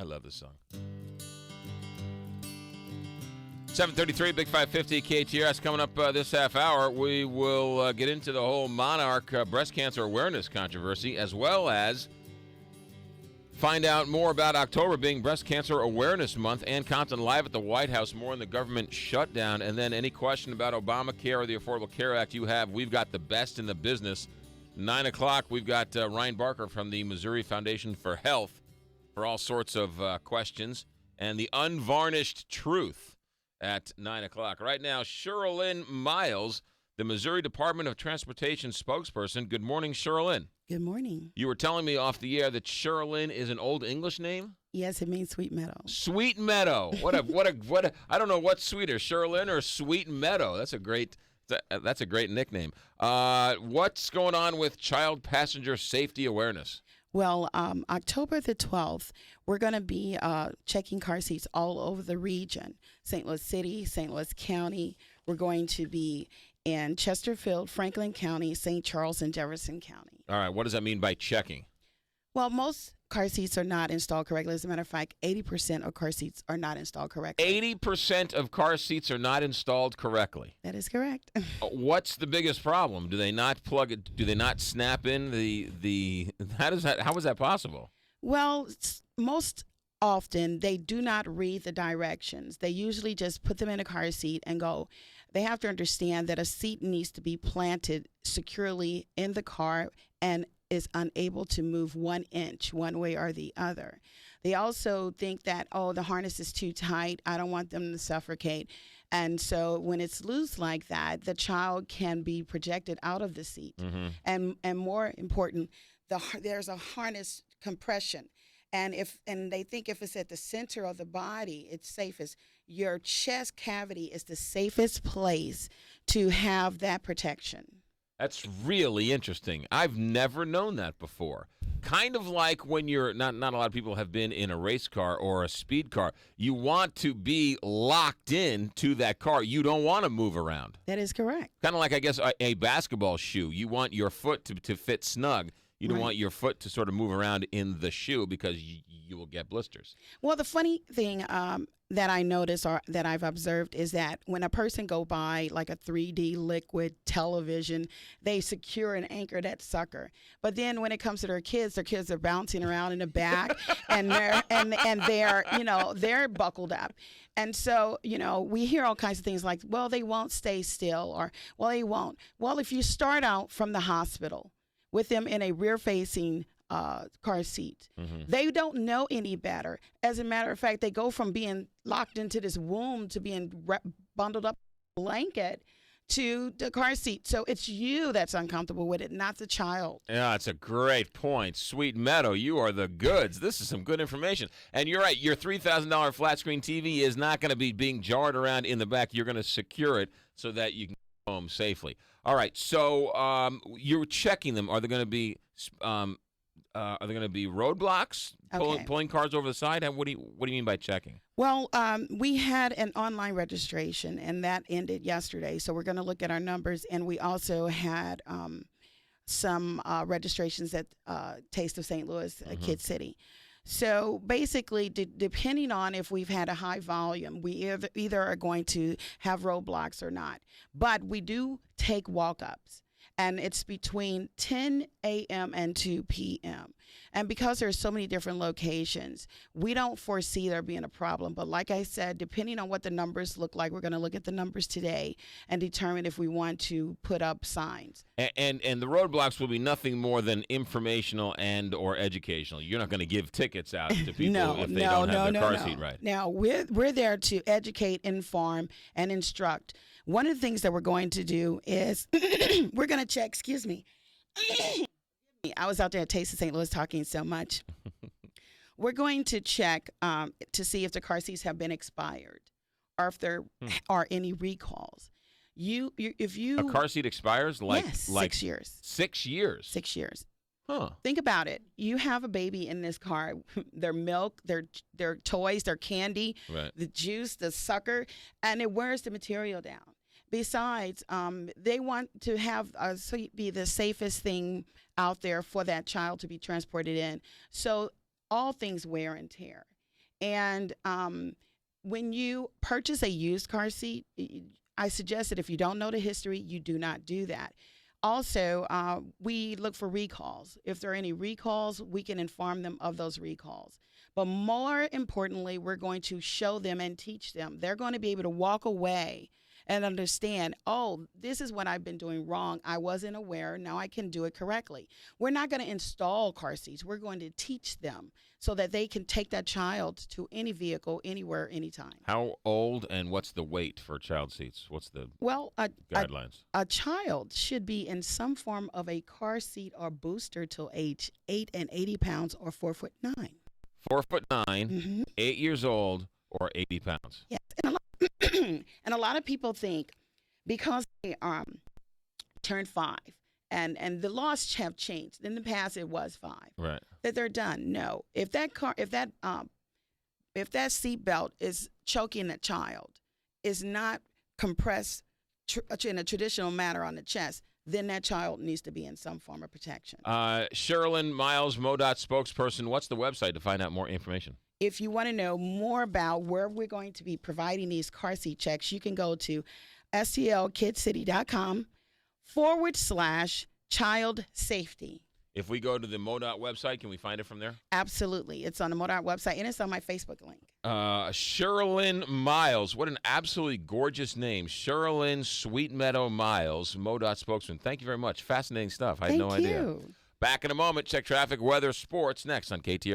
love this song. 7:33, Big 550 KTRS. Coming up this half hour, we will get into the whole Monarch breast cancer awareness controversy, as well as find out more about October being Breast Cancer Awareness Month. And Compton live at the White House, more on the government shutdown. And then any question about Obamacare or the Affordable Care Act you have, we've got the best in the business. 9 o'clock, we've got Ryan Barker from the Missouri Foundation for Health for all sorts of questions. And the unvarnished truth at 9 o'clock. Right now, Shirlyn Myles, the Missouri Department of Transportation spokesperson. Good morning, Shirlyn. Good morning. You were telling me off the air that Shirlyn is an Old English name? Yes, it means Sweet Meadow. Sweet Meadow. What a I don't know what's sweeter, Shirlyn or Sweet Meadow. That's a great nickname. What's going on with child passenger safety awareness? Well, October the 12th, we're going to be checking car seats all over the region. St. Louis City, St. Louis County. We're going to be in Chesterfield, Franklin County, St. Charles, and Jefferson County. All right. What does that mean by checking? Well, most car seats are not installed correctly. As a matter of fact, 80% of car seats are not installed correctly. 80% of car seats are not installed correctly. That is correct. What's the biggest problem? Do they not plug it? Do they not snap in the? How is that possible? Well, most often they do not read the directions. They usually just put them in a car seat and go. They have to understand that a seat needs to be planted securely in the car and is unable to move 1 inch one way or the other. They also think that, the harness is too tight. I don't want them to suffocate. And so when it's loose like that, the child can be projected out of the seat. Mm-hmm. And more important, there's a harness compression. And they think if it's at the center of the body, it's safest. Your chest cavity is the safest place to have that protection. That's really interesting. I've never known that before. Kind of like when you're not a lot of people have been in a race car or a speed car. You want to be locked in to that car. You don't want to move around. That is correct. Kind of like, I guess, a basketball shoe. You want your foot to fit snug. You don't want your foot to sort of move around in the shoe because you will get blisters. Well, the funny thing that I notice or that I've observed is that when a person go by like a 3D liquid television, they secure and anchor that sucker. But then when it comes to their kids are bouncing around in the back and they're buckled up. And so, we hear all kinds of things like, well, they won't stay still, or, well, they won't. Well, if you start out from the hospital with them in a rear-facing car seat. Mm-hmm. They don't know any better. As a matter of fact, they go from being locked into this womb to being bundled up in a blanket to the car seat. So it's you that's uncomfortable with it, not the child. Yeah, that's a great point. Sweet Meadow, you are the goods. This is some good information. And you're right, your $3,000 flat screen TV is not going to be being jarred around in the back. You're going to secure it so that you can go home safely. All right, so you're checking them. Are there going to be roadblocks, pulling cars over the side? What do you mean by checking? Well, we had an online registration, and that ended yesterday. So we're going to look at our numbers, and we also had some registrations at Taste of St. Louis, Kid City. So basically, depending on if we've had a high volume, we either are going to have roadblocks or not. But we do take walk-ups, and it's between 10 a.m. and 2 p.m. And because there's so many different locations, we don't foresee there being a problem. But like I said, depending on what the numbers look like, we're going to look at the numbers today and determine if we want to put up signs. And the roadblocks will be nothing more than informational and or educational. You're not going to give tickets out to people if they don't have their car seat right. Now, we're there to educate, inform, and instruct. One of the things that we're going to do is we're going to check, excuse me. I was out there at Taste of St. Louis talking so much. We're going to check to see if the car seats have been expired or if there are any recalls. If a car seat expires like 6 years. 6 years. 6 years. Huh. Think about it. You have a baby in this car. Their milk, their toys, their candy, the juice, the sucker, and it wears the material down. Besides, they want to have a seat be the safest thing out there for that child to be transported in. So all things wear and tear. And when you purchase a used car seat, I suggest that if you don't know the history, you do not do that. Also, we look for recalls. If there are any recalls, we can inform them of those recalls. But more importantly, we're going to show them and teach them. They're going to be able to walk away and understand, oh, this is what I've been doing wrong. I wasn't aware. Now I can do it correctly. We're not going to install car seats. We're going to teach them so that they can take that child to any vehicle, anywhere, anytime. How old and what's the weight for child seats? What's the guidelines? A child should be in some form of a car seat or booster till age 8 and 80 pounds or 4'9". 4'9", 8 years old, or 80 pounds. Yes, and a lot of people think because they turned 5 and the laws have changed. In the past, it was 5. Right. That they're done. No, if that seat belt is choking a child, is not compressed in a traditional manner on the chest, then that child needs to be in some form of protection. Shirlyn, Myles, MODOT spokesperson, what's the website to find out more information? If you want to know more about where we're going to be providing these car seat checks, you can go to stlkidcity.com/child safety. If we go to the MODOT website, can we find it from there? Absolutely. It's on the MODOT website, and it's on my Facebook link. Shirlyn Myles. What an absolutely gorgeous name. Shirlyn Sweet Meadow Myles, MODOT spokesman. Thank you very much. Fascinating stuff. I had no idea. Thank you. Back in a moment. Check traffic, weather, sports next on KTR.